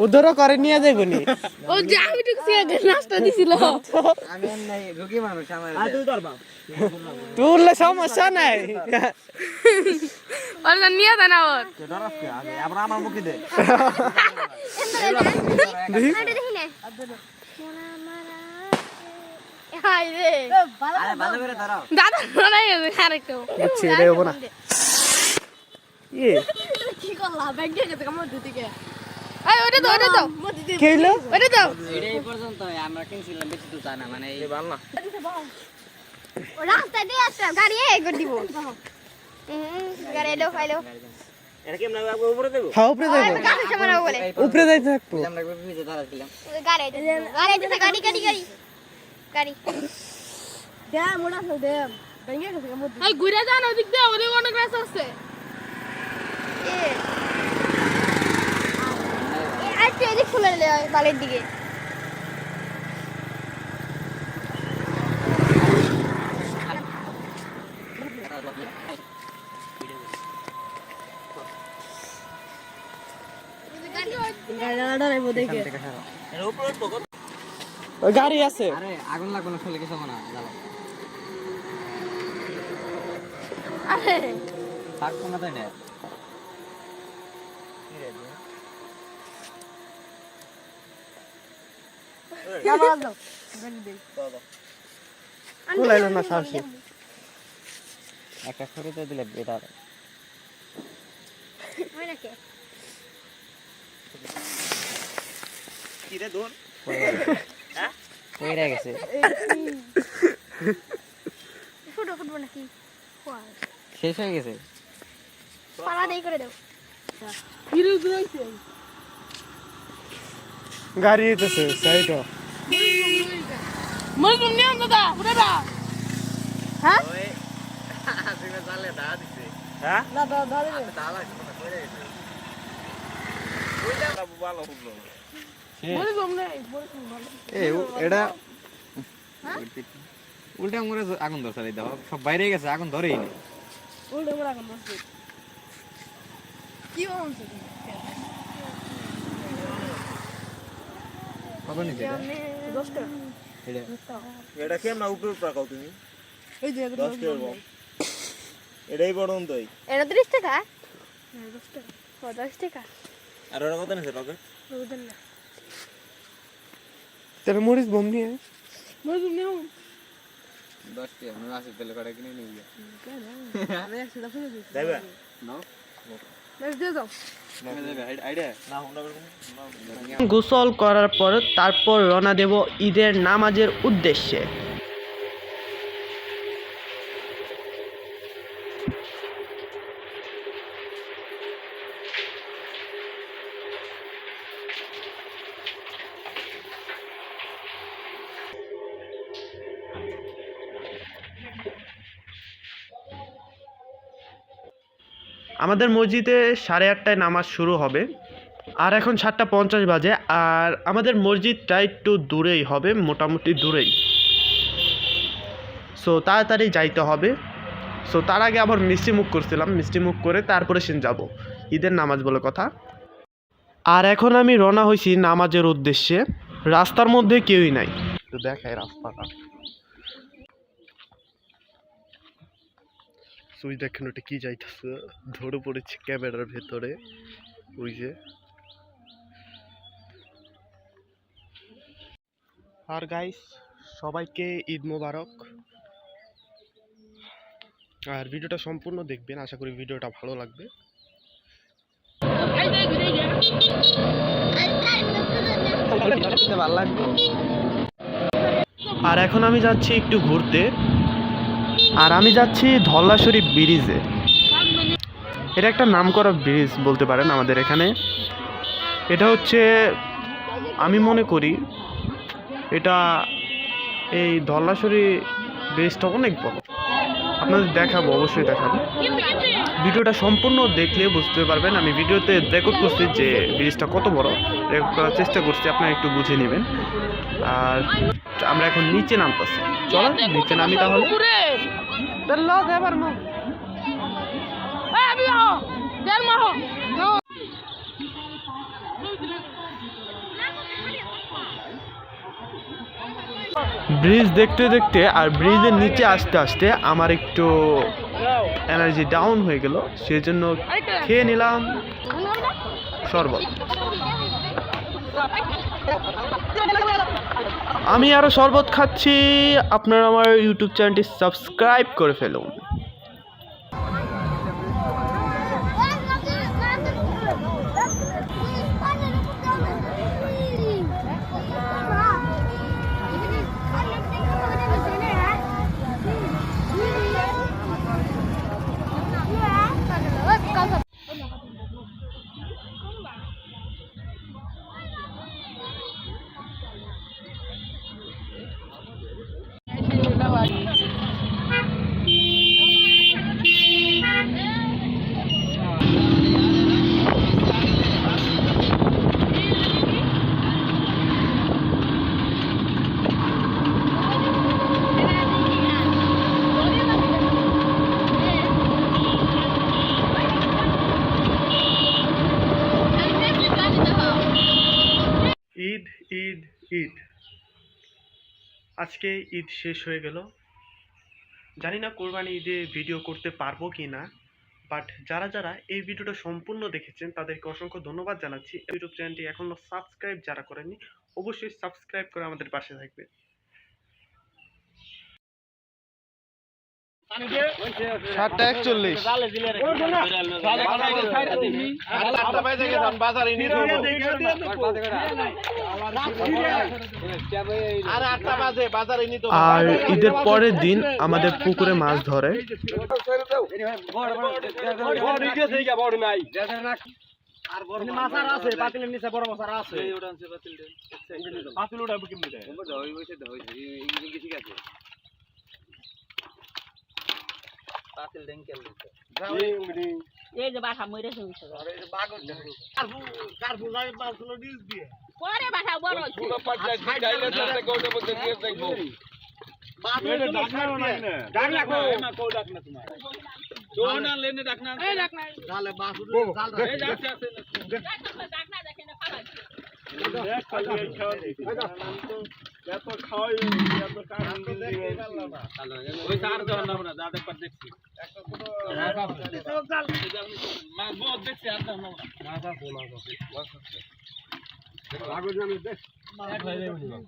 উদ্ধার করে নিয়ে যাইব নি ও যা আমি তো নাস্তা দিছিল আমি নাই রোগী মানুষ আমার তুললে সমস্যা নাই ওরা নিয়ে দেন ওর আবার আমার মুখে দে হাই রে আরে ভালো করে ধরো দাদা নাই আরেকটু বুঝছি রে হবো না ইয়ে কি করলা ব্যাগ দিয়ে গেছে কামড় দিতে কে এই ওটা দাও খেলো ওটা দাও এই পর্যন্ত আমরা কিনছিলাম বেশি তো জানা মানে এই ভালো না ও রাস্তা দিয়ে আসছে গাড়ি এই করে দিব গাড়ি এলো ফাইলো এটা কি আমরা উপরে দেব হ্যাঁ উপরে যাইব কাছে সামনে বলে উপরে যাইতে থাকবো আমরা ভিজে দাঁড়াছিলাম গাড়ি গাড়ি দে মোড়া তো দে ভেঙে গেছে কামড় এই ঘুরে যান ওদিক দিয়ে ওদিক অনেক রাস্তা আছে আজকে এদিক খুলে লে বালের দিকে গাড়ি আছে আরে আগুন লাগবে না চলে কিছু না জ্বালাও আরে থাকবো না তাই না কুলাইল না সাহসী একটা ছড়িতে দিলে বেটার কি রে দোন হ্যাঁ কইরা গেছে ফুটবো নাকি শেষ হয়ে গেছে পালা দেই করে দাও গাড়ি যেতেছে সাইড মজলুম নিয়ম দাদা উড়ে দা হ্যাঁ ওই আসিনা জালে দা দিছে হ্যাঁ দাদা দাদা দালা কি না কইরা গেছে ওইটা ভালো হলো মজলুম নেই মজলুম ভালো এটা উল্টা মরে আগুন ধরছে এই দাও সব বাইরে গেছে আগুন ধরেই নি উল্টে মোড়া কোন মাছ কি হচ্ছে কত নিছে 10 টাকা এটা কেমন উপরে রাখাও তুমি এই যে 10 টাকা বল এটাই বড় দই এটা 30 টাকা 10 টাকা 10 টাকা আর ওটা কত নিছে রকেট বুঝেন না তেরে মরিস বম নিয়ে মজলুম নেও 10 টাকা আমি আসে তেল কাটা কিনে নিয়ে গিয়া আমি আসলে ফেলে দিই দেবে নাও নেক্সট দিয়ে দাও আইডিয়া না হোন্ডা গোসল করার পর তারপর রওনা দেব ঈদের নামাজের উদ্দেশ্যে আমাদের মসজিদে 8:30টায় নামাজ শুরু হবে আর এখন 7:50 বাজে আর আমাদের মসজিদটা একটু দূরেই হবে মোটামুটি দূরেই সো তাড়াতাড়ি যাইতে হবে সো তার আগে আবার মিষ্টিমুখ করছিলাম মিষ্টিমুখ করে তারপরে সেন যাব ঈদের নামাজ বলে কথা আর এখন আমি রওনা হয়েছি নামাজের উদ্দেশ্যে রাস্তার মধ্যে কেউই নাই তো দেখাই রাস্তাটা সুই দেখেন ওটা কি যাইতেছে ধরে পড়েছে ক্যামেরার ভেতরে ওই যে আর গাইস সবাইকে ঈদ মোবারক আর ভিডিওটা সম্পূর্ণ দেখবেন আশা করি ভিডিওটা ভালো লাগবে ভালো লাগবে আর এখন আমি যাচ্ছি একটু ঘুরতে আর আমি যাচ্ছি ধল্লাশরী ব্রিজে এটা একটা নামকরা ব্রিজ বলতে পারেন আমাদের এখানে এটা হচ্ছে আমি মনে করি এটা এই ধল্লাশরী ব্রিজটা অনেক বড় আপনাদের দেখাবো অবশ্যই দেখাবো ভিডিওটা সম্পূর্ণ দেখলে বুঝতে পারবেন আমি ভিডিওতে রেকর্ড করছি যে ব্রিজটা কত বড় রেকর্ড করার চেষ্টা করছি আপনারা একটু বুঝে নেবেন আর আমরা এখন নিচে নামতেছি চলো নিচে নামি তাহলে ব্রিজ দেখতে দেখতে আর ব্রিজের নিচে আসতে আসতে আমার একটু এনার্জি ডাউন হয়ে গেল, সেই জন্য খেয়ে নিলাম শরবত। আমি আরও শরবত খাচ্ছি। আপনারা আমার ইউটিউব চ্যানেলটি সাবস্ক্রাইব করে ফেলুন। ঈদ ঈদ ঈদ, আজকে ঈদ শেষ হয়ে গেল। জানি না কোরবানি ঈদে ভিডিও করতে পারবো কি না, বাট যারা যারা এই ভিডিওটা সম্পূর্ণ দেখেছেন তাদেরকে অসংখ্য ধন্যবাদ জানাচ্ছি। ইউটিউব চ্যানেলটি এখনও সাবস্ক্রাইব যারা করেননি অবশ্যই সাবস্ক্রাইব করে আমাদের পাশে থাকবে। সাতটা 41। আর ঈদের পরের দিন আমাদের পুকুরে মাছ ধরে। এই যে বাসা মরে শুনছে পরে বাসা বড় হইছে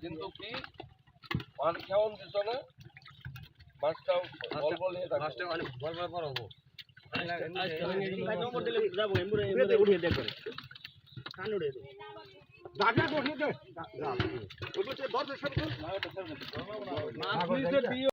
কিন্তু কি মাছ কেমন দিত না, মাছটাও বল বল নিয়ে মাছটা অনেক বল বল বড় হবো। উঠিয়ে দেখো কান উড়ে দে দাগা উঠিয়ে দে মাছ নিচে